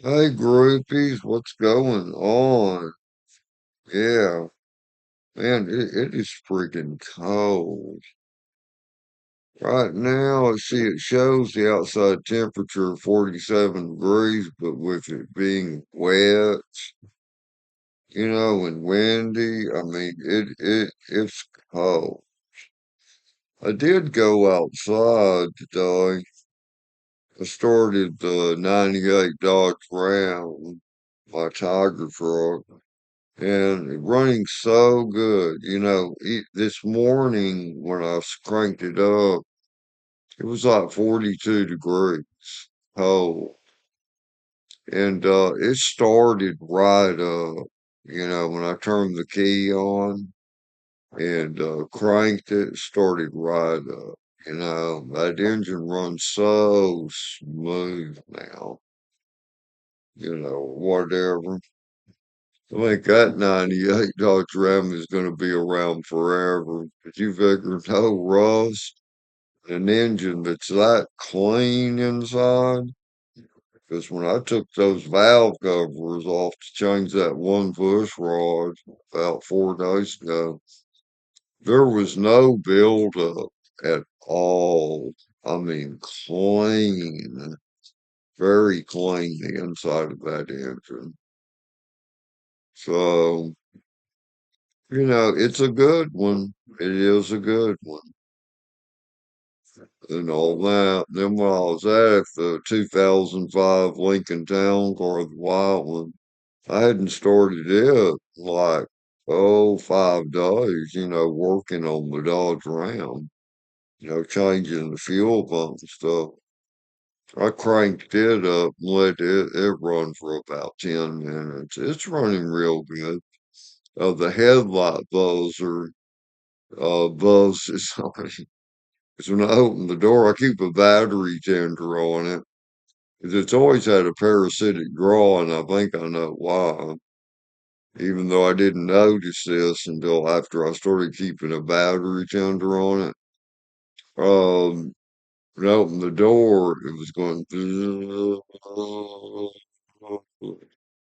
Hey groupies, what's going on? Yeah, man, it is freaking cold. Right now, let's see, it shows the outside temperature 47 degrees, but with it being wet, and windy, I mean, it's cold. I did go outside today. I started the 98 Dodge Ram, my Tiger truck. And running so good. This morning when cranked it up, it was like 42 degrees cold. And it started right up. When I turned the key on and cranked it, started right up. That engine runs so smooth now. Whatever. I think that 98 Dodge Ram is going to be around forever. But you figure no rust, an engine that's that clean inside. Because when I took those valve covers off to change that one push rod about 4 days ago, there was no buildup at all. I mean, clean, very clean the inside of that engine. So, it's a good one. It is a good one. And all that. Then when I was at the 2005 Lincoln Town Car, the white one, I hadn't started it like, 5 days, working on the Dodge Ram, changing the fuel pump and stuff. I cranked it up and let it run for about 10 minutes. It's running real good. The headlight buzzer buzzes on it. 'Cause when I open the door, I keep a battery tender on it. 'Cause it's always had a parasitic draw, and I think I know why. Even though I didn't notice this until after I started keeping a battery tender on it. When I opened the door, it was going.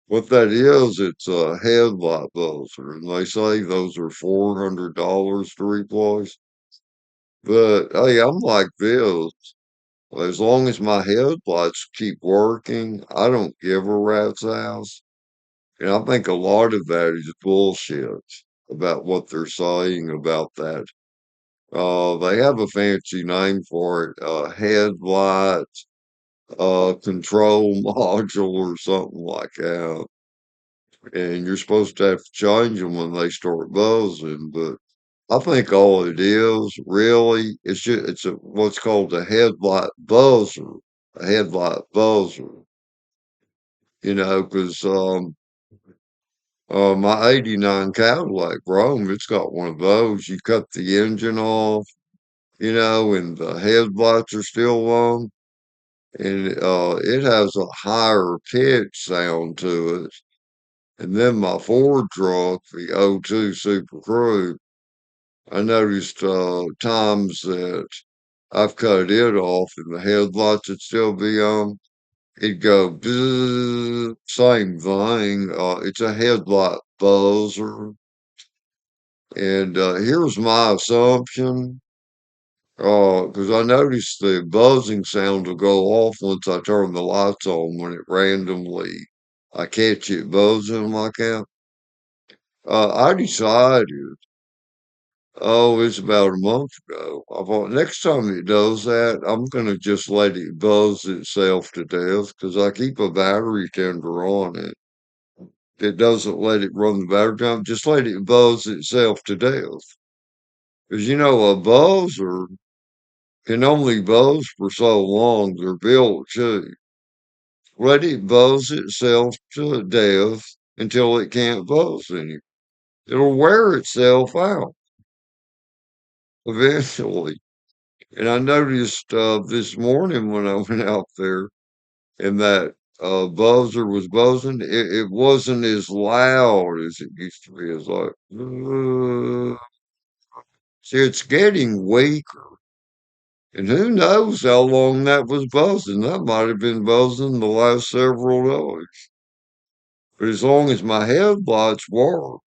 What that is, it's a headlight buzzer, and they say those are $400 to replace. But hey, I'm like this. As long as my headlights keep working, I don't give a rat's ass. And I think a lot of that is bullshit about what they're saying about that. They have a fancy name for it, headlight, control module or something like that. And you're supposed to have to change them when they start buzzing, but I think all it is really it's what's called a headlight buzzer, a headlight buzzer. Because my '89 Cadillac Rome, it's got one of those. You cut the engine off, and the headlights are still on, and it has a higher pitch sound to it. And then my Ford truck, the '02 Super Crew, I noticed times that I've cut it off and the headlights would still be on. It'd go bzzz, same thing. It's a headlight buzzer. And here's my assumption. Because I noticed the buzzing sound will go off once I turn the lights on when it randomly, I catch it buzzing like that. I decided. Oh, it's about a month ago. I thought next time it does that, I'm gonna just let it buzz itself to death because I keep a battery tender on it. It doesn't let it run the battery time, just let it buzz itself to death. Because a buzzer can only buzz for so long. They're built to let it buzz itself to death until it can't buzz anymore. It'll wear itself out eventually. And I noticed this morning when I went out there and that buzzer was buzzing, it wasn't as loud as it used to be. It's like, see, it's getting weaker. And who knows how long that was buzzing? That might have been buzzing the last several days. But as long as my headlights work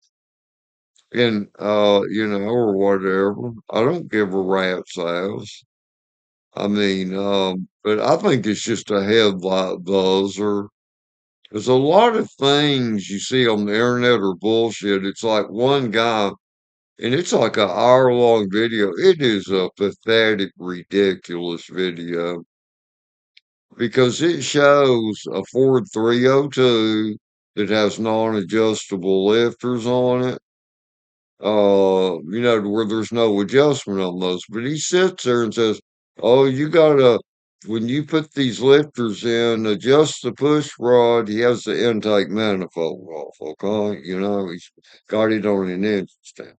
and or whatever, I don't give a rat's ass. I mean, but I think it's just a headlight buzzer. There's a lot of things you see on the internet are bullshit. It's like one guy, and it's like an hour-long video. It is a pathetic, ridiculous video because it shows a Ford 302 that has non-adjustable lifters on it. To where there's no adjustment on those. But he sits there and says, "Oh, you gotta when you put these lifters in, adjust the push rod." He has the intake manifold off, okay? He's got it on an engine stand.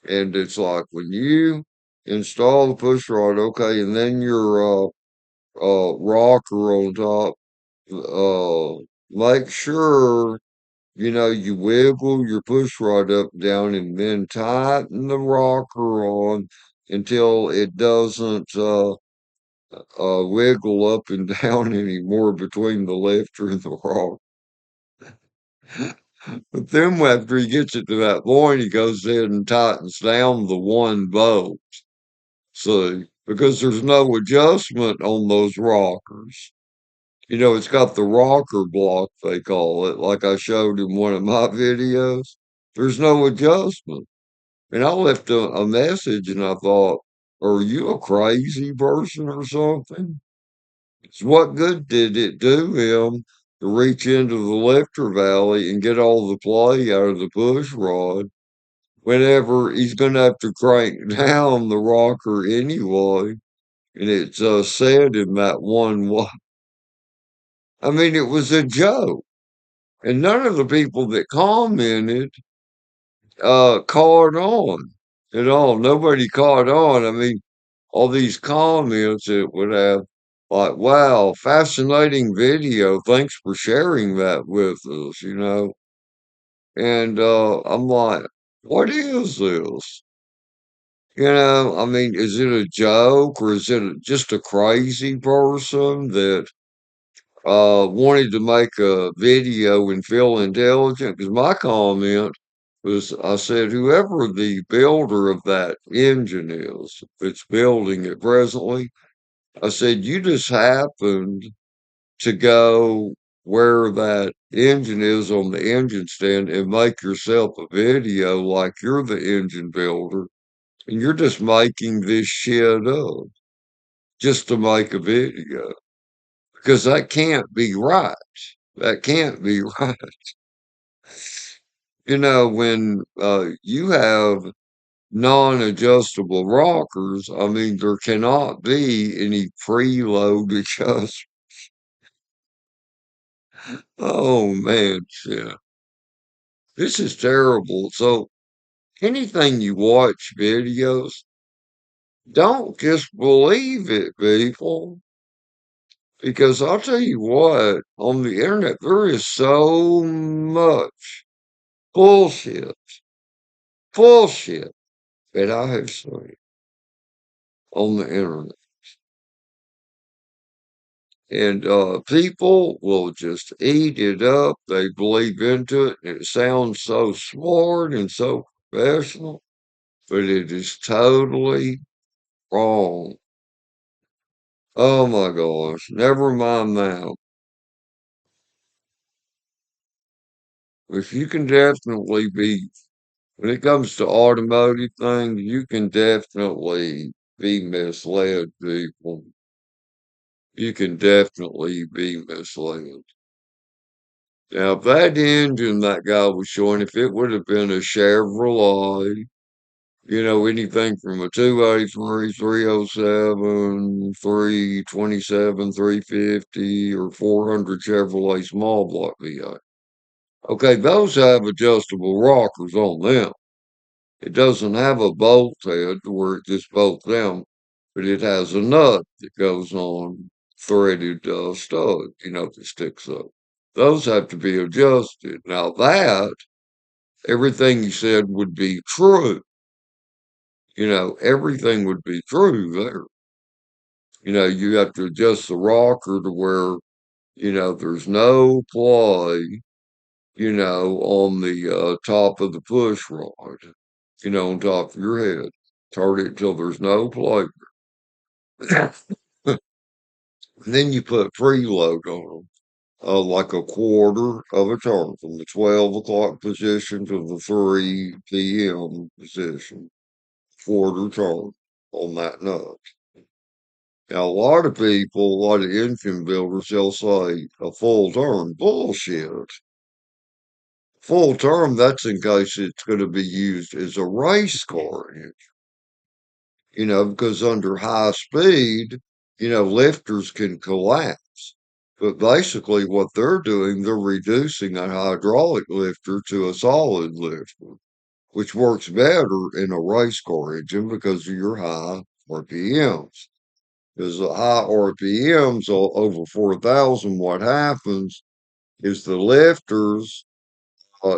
And it's like when you install the push rod, okay, and then your rocker on top, make sure you wiggle your push rod up and down and then tighten the rocker on until it doesn't wiggle up and down anymore between the lifter and the rocker. But then after he gets it to that point, he goes in and tightens down the one bolt. So, because there's no adjustment on those rockers. It's got the rocker block, they call it, like I showed in one of my videos. There's no adjustment. And I left a message and I thought, are you a crazy person or something? So what good did it do him to reach into the lifter valley and get all the play out of the push rod whenever he's going to have to crank down the rocker anyway? And it's said in that one, I mean, it was a joke. And none of the people that commented caught on at all. Nobody caught on. I mean, all these comments that would have like, wow, fascinating video. Thanks for sharing that with us. And I'm like, what is this? I mean, is it a joke or is it just a crazy person that wanted to make a video and feel intelligent? Because my comment was, I said, whoever the builder of that engine is that's building it presently, I said, you just happened to go where that engine is on the engine stand and make yourself a video like you're the engine builder and you're just making this shit up just to make a video because that can't be right. That can't be right. When you have non-adjustable rockers, I mean, there cannot be any preload adjustment. Oh man, yeah. This is terrible. So anything you watch videos, don't just believe it, people. Because I'll tell you what, on the internet, there is so much bullshit, bullshit that I have seen on the internet. And people will just eat it up. They believe into it. And it sounds so smart and so professional, but it is totally wrong. Oh my gosh. Never mind now. If you can definitely be, when it comes to automotive things, you can definitely be misled, people. You can definitely be misled. Now, if that engine that guy was showing, if it would have been a Chevrolet, anything from a 283, 307, 327, 350, or 400 Chevrolet small block V8. Okay, those have adjustable rockers on them. It doesn't have a bolt head where it just bolts down, but it has a nut that goes on threaded stud, that sticks up. Those have to be adjusted. Now that, everything you said would be true. Everything would be true there. You have to adjust the rocker to where, there's no play, on the top of the push rod, on top of your head. Turn it till there's no play. And then you put preload on them, like a quarter of a turn from the 12 o'clock position to the 3 p.m. position. Quarter turn on that nut. Now, a lot of people, a lot of engine builders, they'll say a full turn. Bullshit. Full term, that's in case it's going to be used as a race car, because under high speed, lifters can collapse. But basically, what they're doing, they're reducing a hydraulic lifter to a solid lifter, which works better in a race car engine because of your high RPMs. Because the high RPMs over 4,000, what happens is the lifters,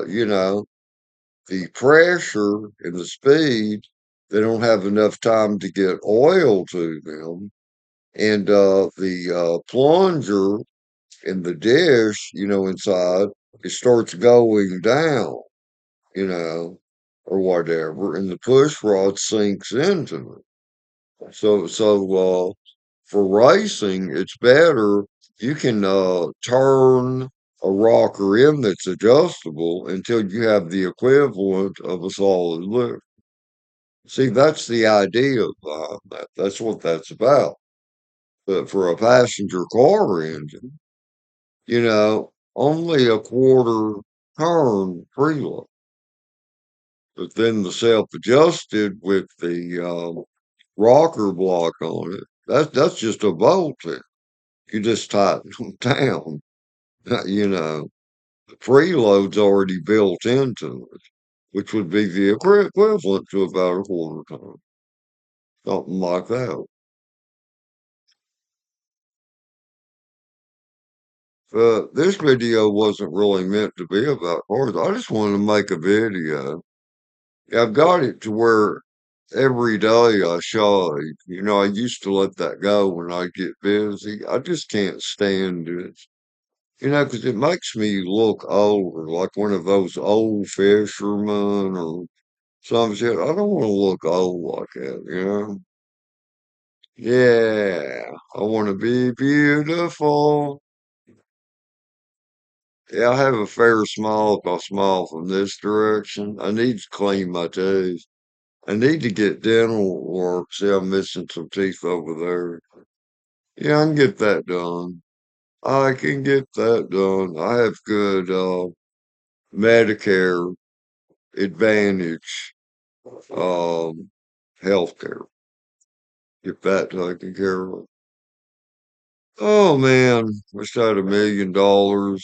you know, the pressure and the speed, they don't have enough time to get oil to them. And the plunger in the dish, inside, it starts going down, you know, or whatever, and the push rod sinks into it. So for racing, it's better. You can turn a rocker in that's adjustable until you have the equivalent of a solid lift. See, that's the idea behind that. That's what that's about. But for a passenger car engine, only a quarter turn preload. But then the self-adjusted with the rocker block on it, that's just a bolt there. You just tighten them down. The preload's already built into it, which would be the equivalent to about a quarter ton, something like that. This video wasn't really meant to be about cars. I just wanted to make a video. I've got it to where every day I shave. I used to let that go when I get busy. I just can't stand it. Because it makes me look older, like one of those old fishermen or some shit. I don't want to look old like that. Yeah, I want to be beautiful. Yeah, I have a fair smile if I smile from this direction. I need to clean my teeth. I need to get dental work. See, I'm missing some teeth over there. Yeah, I can get that done. I can get that done. I have good Medicare Advantage health care. Get that taken care of. Oh man, wish I had $1 million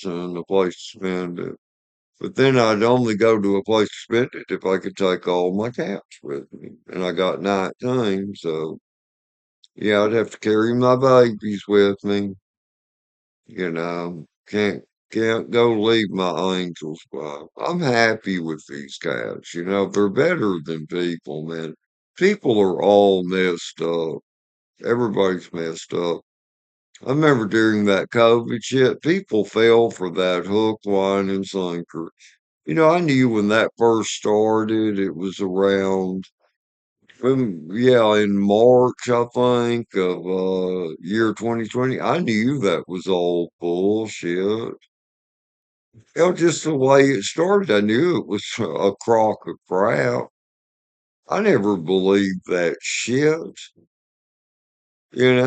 and a place to spend it. But then I'd only go to a place to spend it if I could take all my cats with me. And I got 19, so yeah, I'd have to carry my babies with me. Can't go leave my angels by. I'm happy with these cats. They're better than people, man. People are all messed up. Everybody's messed up. I remember during that COVID shit, people fell for that hook, line, and sinker. I knew when that first started, it was around, yeah, in March, I think, of year 2020. I knew that was all bullshit. Just the way it started, I knew it was a crock of crap. I never believed that shit, and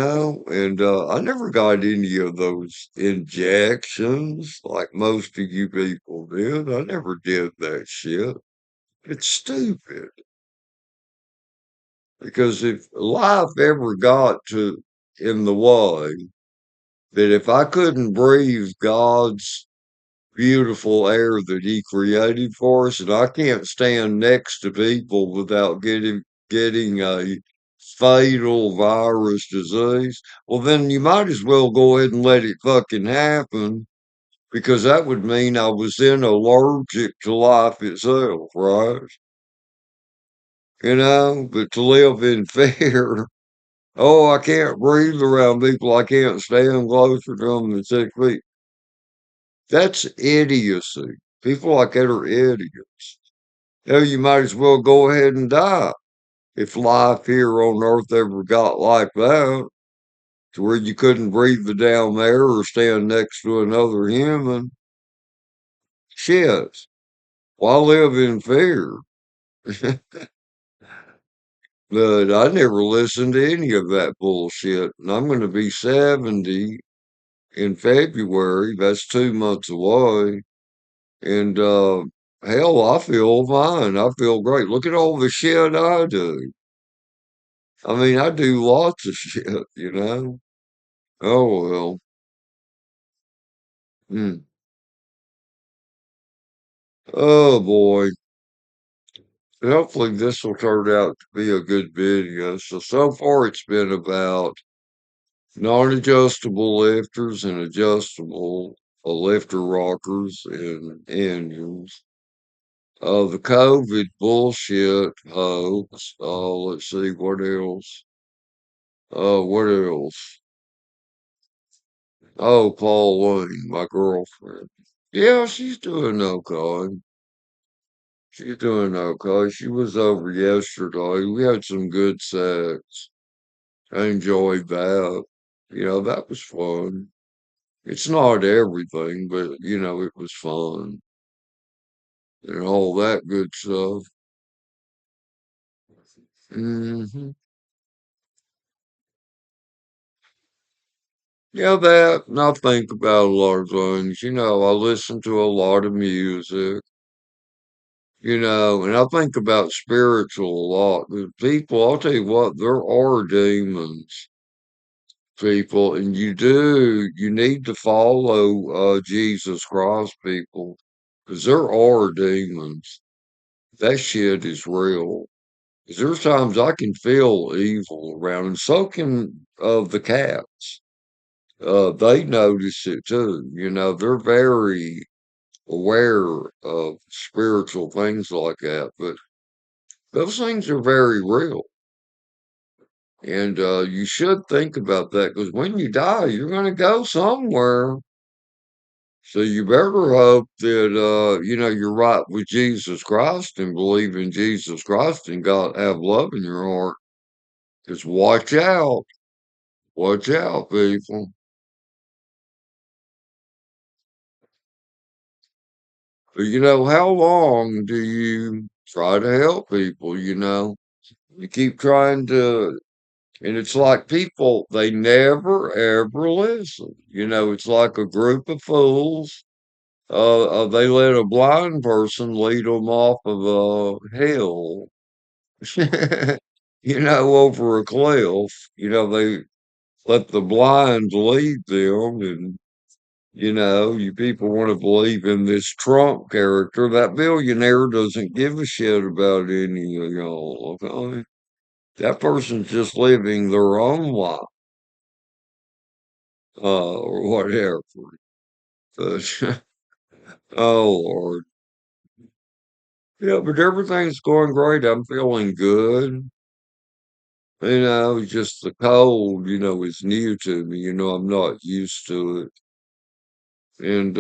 I never got any of those injections like most of you people did. I never did that shit. It's stupid. Because if life ever got to in the way that if I couldn't breathe God's beautiful air that He created for us, and I can't stand next to people without getting a fatal virus disease, well then you might as well go ahead and let it fucking happen because that would mean I was then allergic to life itself, right? But to live in fear Oh, I can't breathe around people. I can't stand closer to them than 6 feet. That's idiocy. People like that are idiots. Hell, you might as well go ahead and die if life here on Earth ever got like that, to where you couldn't breathe the damn air or stand next to another human. Shit. Why live in fear? But I never listened to any of that bullshit. And I'm going to be 70 in February. That's 2 months away. And hell, I feel fine. I feel great. Look at all the shit I do. I mean, I do lots of shit. Oh, well. Hmm. Oh, boy. Hopefully this will turn out to be a good video. So far it's been about non-adjustable lifters and adjustable lifter rockers and engines. The COVID bullshit hoax. Let's see what else. What else? Oh, Pauline, my girlfriend. Yeah, she's doing okay. She's doing okay. She was over yesterday. We had some good sex. I enjoyed that. That was fun. It's not everything, but it was fun and all that good stuff. Yeah, that, and I think about a lot of things. I listen to a lot of music, and I think about spiritual a lot. The people, I'll tell you what, there are demons, people, and you need to follow Jesus Christ, people, because there are demons. That shit is real. 'Cause there's times I can feel evil around, and so can the cats. They notice it too. They're very aware of spiritual things like that, but those things are very real. And you should think about that because when you die, you're going to go somewhere. So you better hope that you're right with Jesus Christ and believe in Jesus Christ and God have love in your heart. Just watch out, people. But how long do you try to help people? You keep trying to, and it's like people, they never ever listen. It's like a group of fools. They let a blind person lead them off of a hill, over a cliff. They let the blind lead them, and you people want to believe in this Trump character. That billionaire doesn't give a shit about any of y'all, okay? That person's just living their own life, or whatever. But, oh Lord. Yeah, but everything's going great. I'm feeling good. Just the cold, is new to me. I'm not used to it. And,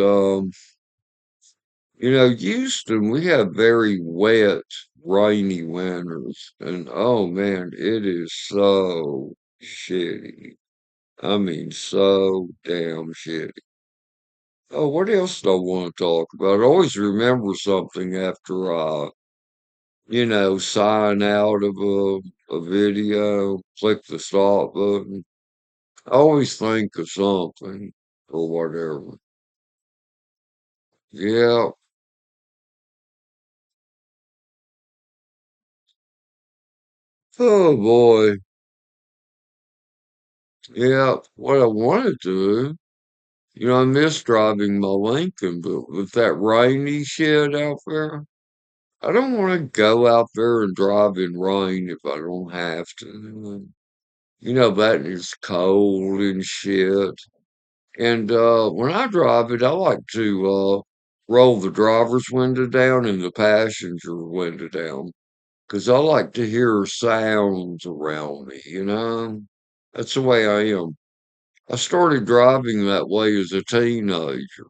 Houston, we have very wet, rainy winters. And oh man, it is so shitty. I mean, so damn shitty. Oh, what else do I want to talk about? I always remember something after I, sign out of a video, click the stop button. I always think of something or whatever. Yeah. Oh boy. Yeah. What I want to do. I miss driving my Lincoln, but with that rainy shit out there, I don't want to go out there and drive in rain if I don't have to. That is cold and shit. And when I drive it, I like to roll the driver's window down and the passenger window down because I like to hear sounds around me. That's the way I am. I started driving that way as a teenager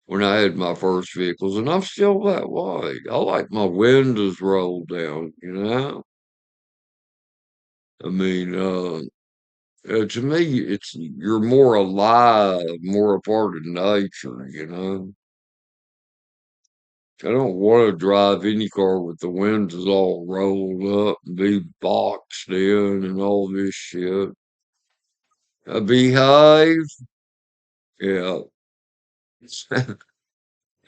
when I had my first vehicles, and I'm still that way. I like my windows rolled down, you know? I mean, to me, it's you're more alive, more a part of nature, you know? I don't want to drive any car with the windows all rolled up and be boxed in and all this shit. Behave, yeah.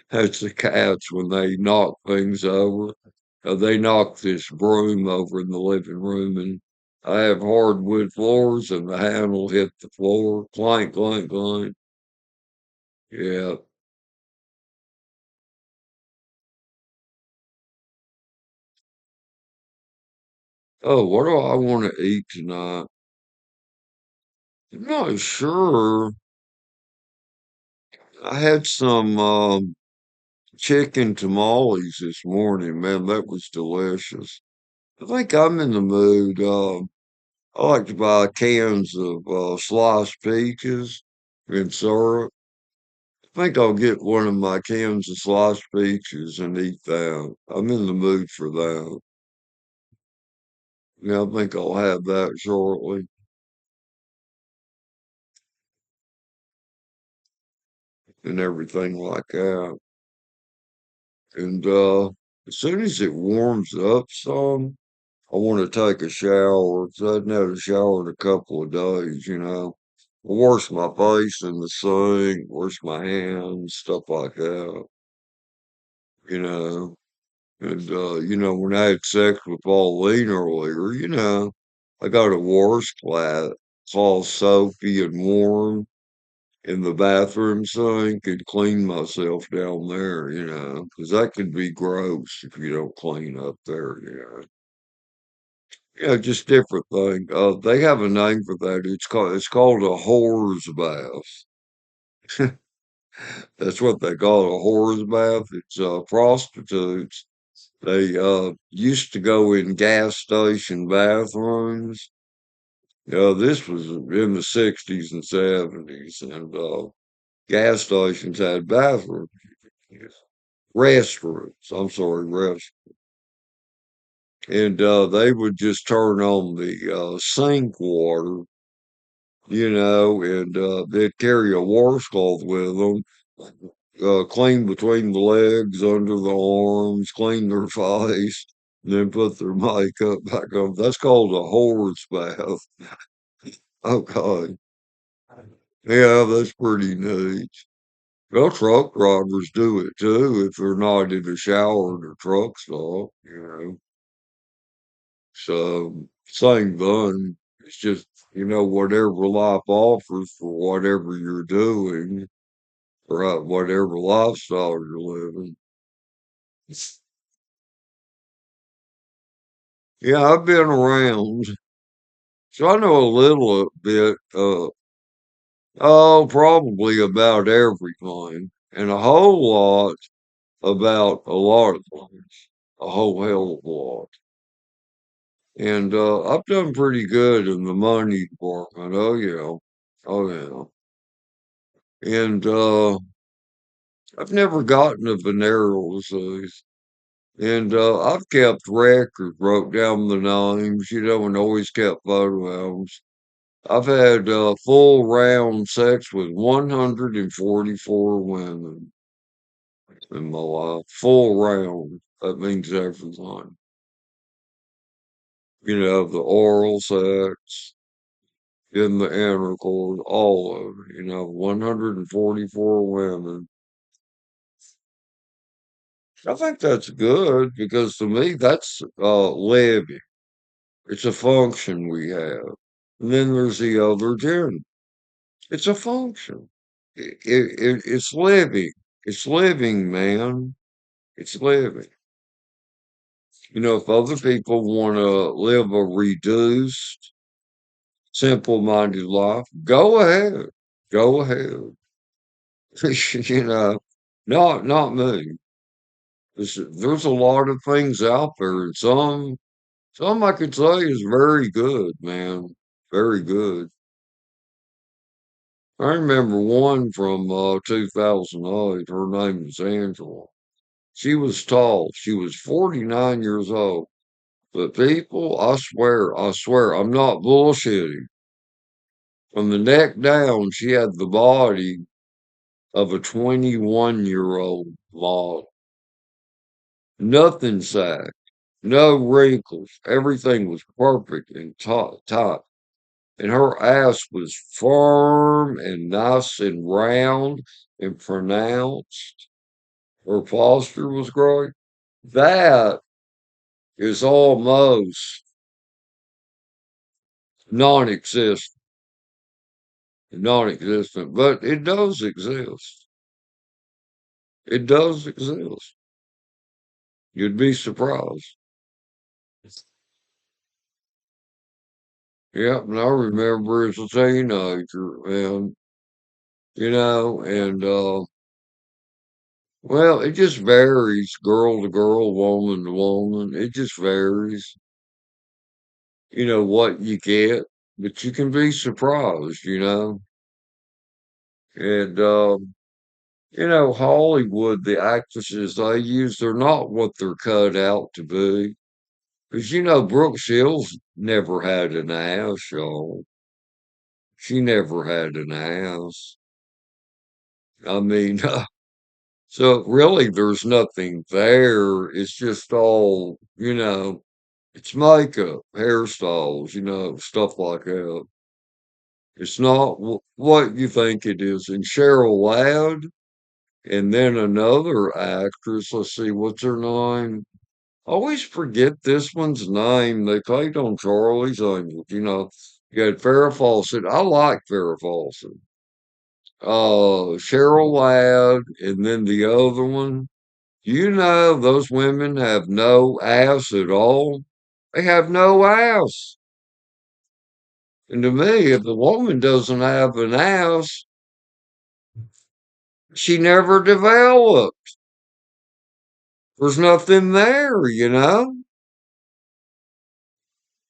That's the cats when they knock things over. They knocked this broom over in the living room, and I have hardwood floors, and the handle hit the floor. Clank, clank, clank. Yeah. Oh, what do I want to eat tonight? I'm not sure. I had some chicken tamales this morning. Man, that was delicious. I think I'm in the mood. I like to buy cans of sliced peaches and syrup. I think I'll get one of my cans of sliced peaches and eat that. I'm in the mood for that. Yeah, I think I'll have that shortly and everything like that. And as soon as it warms up some, I want to take a shower. 'Cause I hadn't had a shower in a couple of days, you know. Wash my face in the sink, wash my hands, stuff like that, you know. And when I had sex with Pauline earlier, I got a washcloth. It's all soapy and warm in the bathroom sink and clean myself down there, because that could be gross if you don't clean up there, just different thing. They have a name for that. It's called a whore's bath. That's what they call it, a whore's bath. It's prostitutes. They used to go in gas station bathrooms. This was in the 60s and 70s, and gas stations had bathrooms, restrooms. I'm sorry, and they would just turn on the sink water, and they'd carry a washcloth with them, clean between the legs, under the arms, clean their face, and then put their makeup back on. That's called a whore's bath. Okay. Yeah, that's pretty neat. Well, truck drivers do it too if they're not in the shower at their truck stop. So, same thing. It's just, whatever life offers for whatever you're doing, or whatever lifestyle you're living. Yeah, I've been around, so I know a little bit, probably about everything, and a whole lot about a lot of things, a whole hell of a lot. And I've done pretty good in the money department. Oh yeah, oh yeah. And I've never gotten a venereal disease. And I've kept records, wrote down the names, and always kept photo albums. I've had full round sex with 144 women in my life. Full round. That means everything. The oral sex, in the intercourse, all of it, 144 women. I think that's good because to me, that's living. It's a function we have. And then there's the other gender. It's a function. It's living. It's living, man. It's living. If other people want to live a reduced, simple-minded life, go ahead. Go ahead. Not me. There's a lot of things out there, and some I could say is very good, man. Very good. I remember one from 2008. Her name was Angela. She was tall. She was 49 years old. But people, I swear, I'm not bullshitting. From the neck down, she had the body of a 21-year-old model. Nothing sagged, no wrinkles. Everything was perfect and tight. And her ass was firm and nice and round and pronounced. Her posture was great. That is almost non-existent, non-existent, but it does exist. It does exist. You'd be surprised. Yep, and I remember as a teenager, and well, it just varies, girl to girl, woman to woman. It just varies, what you get, but you can be surprised. And Hollywood, the actresses they use, they're not what they're cut out to be. Because Brooke Shields never had an ass, y'all. She never had an ass. I mean, so really, there's nothing there. It's just all, it's makeup, hairstyles, stuff like that. It's not what you think it is. And Cheryl Ladd, and then another actress, let's see, what's her name? I always forget this one's name. They played on Charlie's Angels, You had Farrah Fawcett. I like Farrah Fawcett. Cheryl Ladd, and then the other one. Those women have no ass at all. They have no ass. And to me, if the woman doesn't have an ass, she never developed. There's nothing there.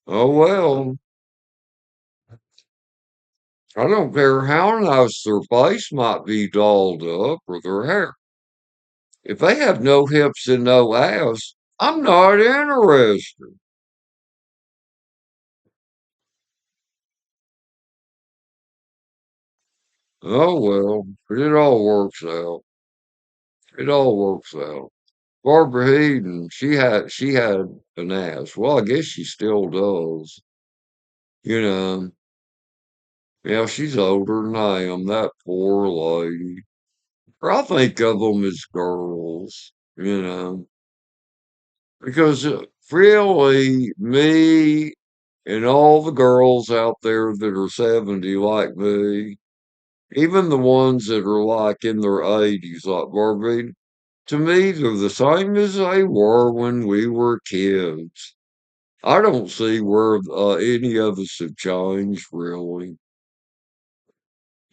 Oh well, I don't care how nice their face might be dolled up or their hair. If they have no hips and no ass, I'm not interested. Oh well, but it all works out. It all works out. Barbara Hayden, she had an ass. Well, I guess she still does. You know, yeah, she's older than I am. That poor lady. Or I think of them as girls. Because really, me and all the girls out there that are 70 like me, even the ones that are like in their 80s, like Barbie, to me, they're the same as they were when we were kids. I don't see where any of us have changed, really.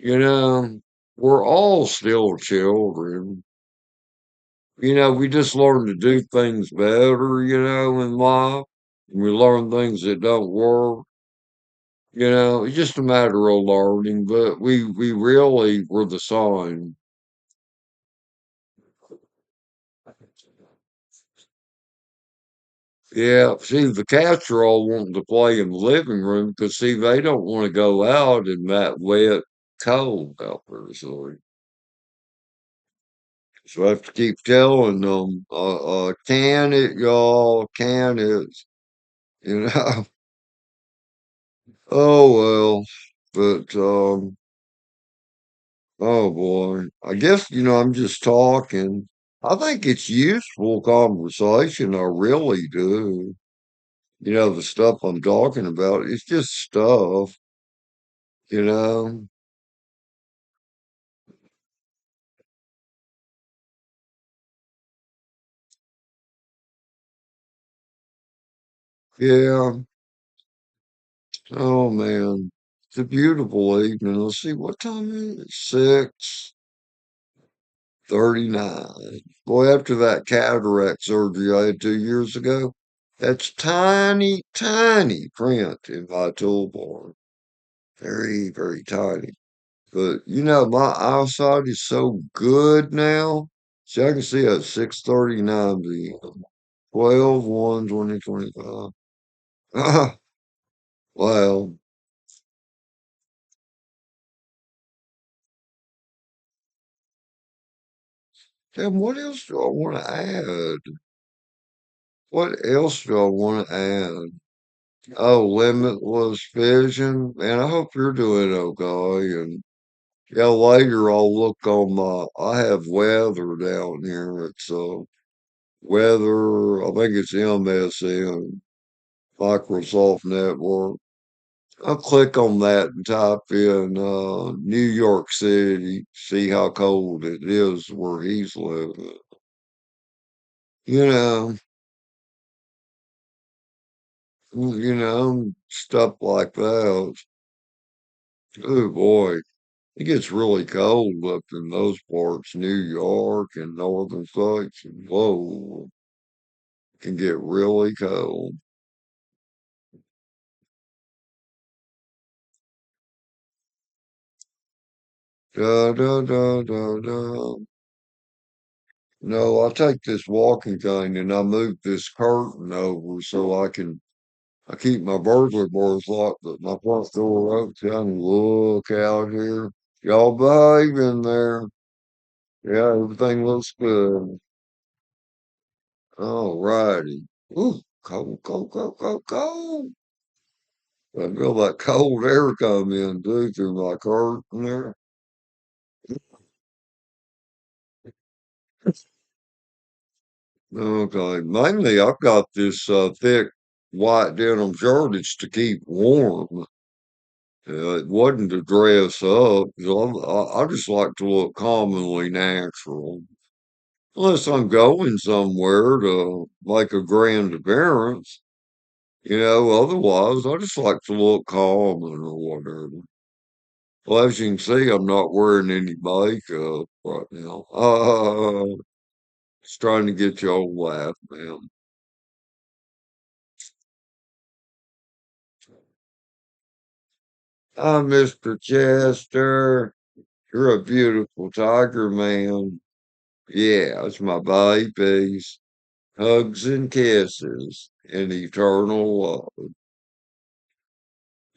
We're all still children. We just learn to do things better, in life. We learn things that don't work. It's just a matter of learning, but we really were the same. Yeah, see, the cats are all wanting to play in the living room because, see, they don't want to go out in that wet cold out there. So I have to keep telling them, can it, y'all, can it, you know. Oh, well, but, oh boy, I guess, I'm just talking. I think it's useful conversation. I really do. The stuff I'm talking about, it's just stuff, you know. Yeah. Oh man. It's a beautiful evening. Let's see what time is it? 6:39. Boy, after that cataract surgery I had 2 years ago, that's tiny, tiny print in my toolbar. very, very tiny. But you know, my eyesight is so good now. See, I can see at 6:39 p.m. 12/1/2025. Well, then what else do I want to add? What else do I want to add? Oh, limitless vision. Man, I hope you're doing okay. And yeah, later I'll look on I have weather down here. It's weather, I think it's MSN, Microsoft Network. I'll click on that and type in New York City, see how cold it is where he's living. You know, stuff like that. Oh boy, it gets really cold up in those parts, New York and northern states. Whoa, it can get really cold. Da da da da da. No, I take this walking cane and I move this curtain over so I keep my burglar doors locked, but my front door open so I can look out here. Y'all behave in there. Yeah, everything looks good. All righty. Ooh, cold, cold, cold, cold, cold. I feel that cold air come in too through my curtain there. Okay, mainly I've got this thick white denim shirt. It's to keep warm. It wasn't to dress up. 'Cause I just like to look commonly natural. Unless I'm going somewhere to make a grand appearance, otherwise I just like to look common or whatever. Well, as you can see, I'm not wearing any makeup right now. Just trying to get you all laugh, man. Hi, Mr. Chester. You're a beautiful tiger, man. Yeah, it's my babies. Hugs and kisses and eternal love.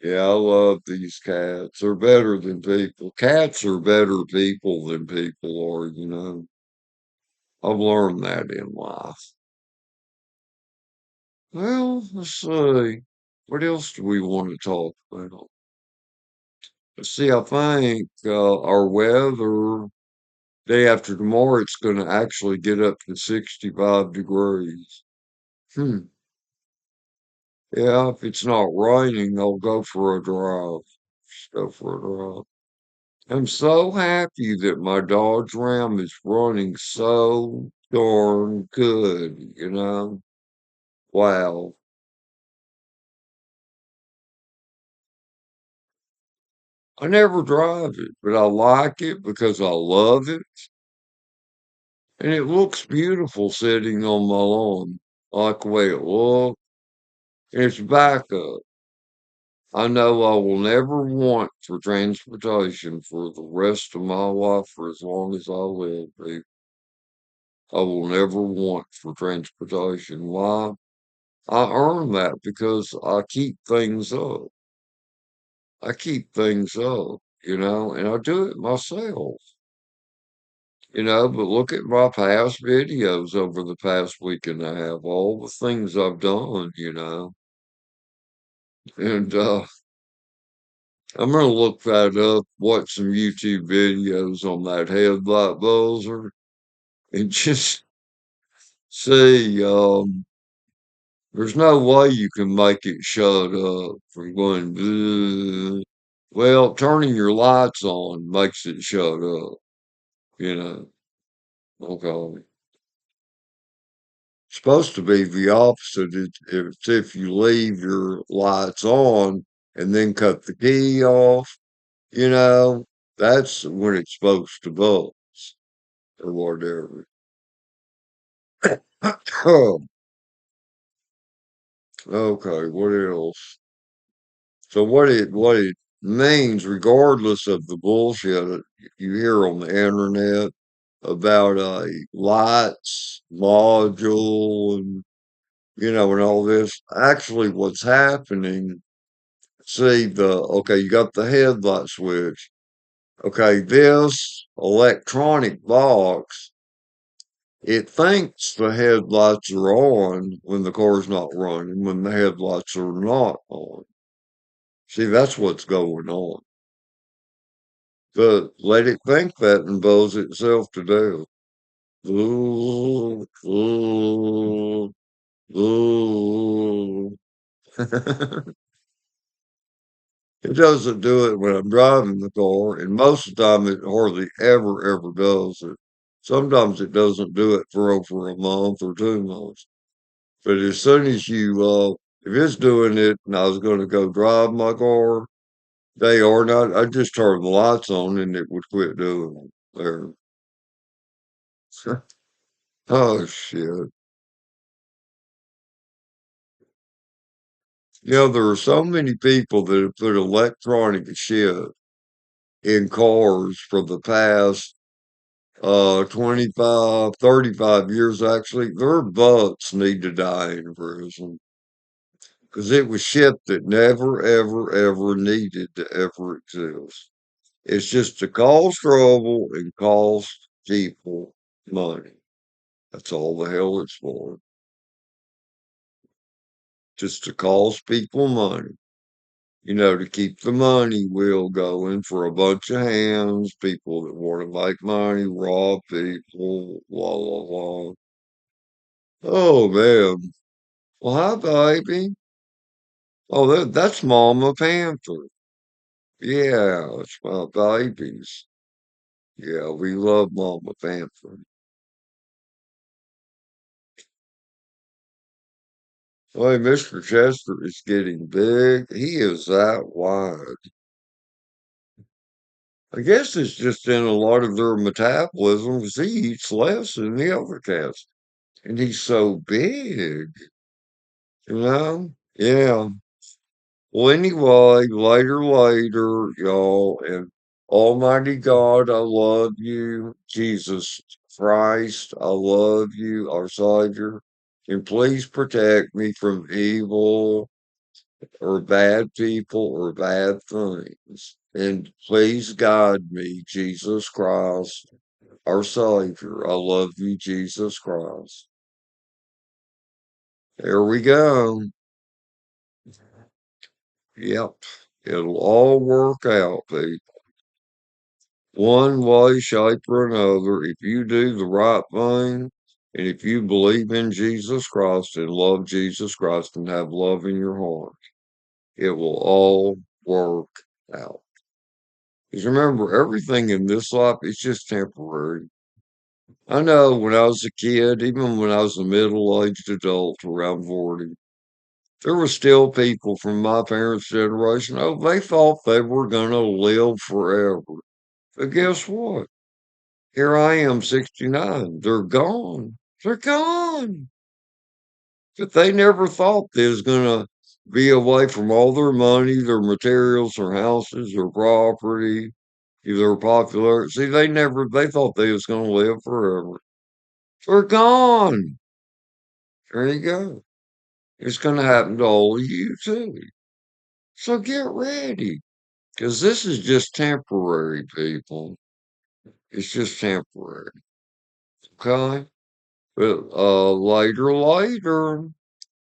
Yeah, I love these cats. They're better than people. Cats are better people than people are. I've learned that in life. Well, let's see. What else do we want to talk about? Let's see, I think our weather day after tomorrow, it's going to actually get up to 65 degrees. Hmm. Yeah, if it's not raining, I'll go for a drive. Just go for a drive. I'm so happy that my Dodge Ram is running so darn good. Wow. I never drive it, but I like it because I love it. And it looks beautiful sitting on my lawn. I like the way it looks. And it's backup. I know I will never want for transportation for the rest of my life for as long as I live. I will never want for transportation. Why? I earn that because I keep things up. I keep things up, and I do it myself. But look at my past videos over the past week and a half, all the things I've done. And I'm gonna look that up, watch some YouTube videos on that headlight buzzer, and just see. There's no way you can make it shut up from going. "Bleh." Well, turning your lights on makes it shut up. You know. Okay. It's supposed to be the opposite. It's if you leave your lights on and then cut the key off. You know, that's when it's supposed to buzz or whatever. Okay, what else? So what? means, regardless of the bullshit that you hear on the internet about lights module and and all this. Actually, what's happening? See okay, you got the headlight switch. Okay, this electronic box, it thinks the headlights are on when the car's not running, when the headlights are not on. See, that's what's going on. But let it think that and buzz itself to death. Ooh, ooh, ooh. It doesn't do it when I'm driving the car, and most of the time it hardly ever does it. Sometimes it doesn't do it for over a month or 2 months. But as soon as if it's doing it and I was going to go drive my car, they are not. I just turn the lights on and it would quit doing it. There. Oh shit. There are so many people that have put electronic shit in cars for the past 25, 35 years actually. Their butts need to die in prison because it was shit that never, ever needed to ever exist. It's just to cause trouble and cost people money. That's all the hell it's for. Just to cost people money. To keep the money wheel going for a bunch of hands, people that want to make money, rob people, blah, blah, blah. Oh, man. Well, hi, baby. Oh, that's Mama Panther. Yeah, it's my babies. Yeah, we love Mama Panther. Boy, Mr. Chester is getting big. He is that wide. I guess it's just in a lot of their metabolism because he eats less than the other cats. And he's so big, you know? Yeah. Well, anyway, later, y'all, and Almighty God, I love you. Jesus Christ, I love you, our Savior. And please protect me from evil or bad people or bad things. And please guide me, Jesus Christ, our Savior. I love you, Jesus Christ. There we go. Yep. It'll all work out, people. One way, shape, or another. If you do the right thing, and if you believe in Jesus Christ and love Jesus Christ and have love in your heart, it will all work out. Because remember, everything in this life is just temporary. I know when I was a kid, even when I was a middle-aged adult around 40, there were still people from my parents' generation. Oh, they thought they were going to live forever. But guess what? Here I am, 69. They're gone. They're gone. But they never thought they was going to be away from all their money, their materials, their houses, their property, their popularity. See, they thought they was going to live forever. They're gone. There you go. It's going to happen to all of you too. So get ready. Because this is just temporary, people. It's just temporary. Okay? But later.